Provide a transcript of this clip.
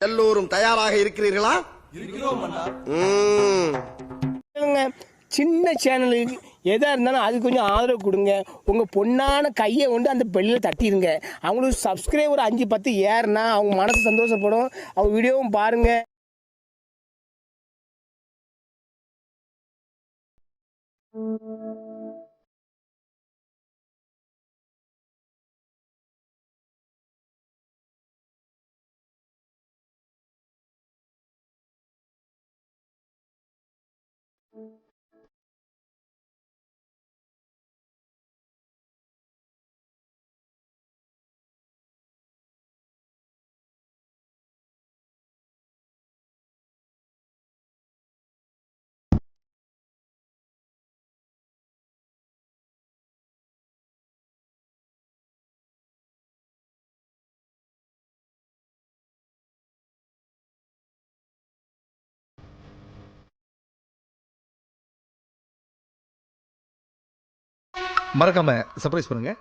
எல்லோரும் தயாராக இருக்கிறீர்களா? சின்ன சேனலுக்கு எதாக இருந்தாலும் அது கொஞ்சம் ஆதரவு கொடுங்க. உங்கள் பொண்ணான கையை கொண்டு அந்த பெல்லில் தட்டிடுங்க. அவங்களுக்கு சப்ஸ்கிரைபர் 5-10 ஏறுனா அவங்க மனசு சந்தோஷப்படும். அவங்க வீடியோவும் பாருங்கள். மறக்காம சர்ப்ரைஸ் பண்ணுங்க.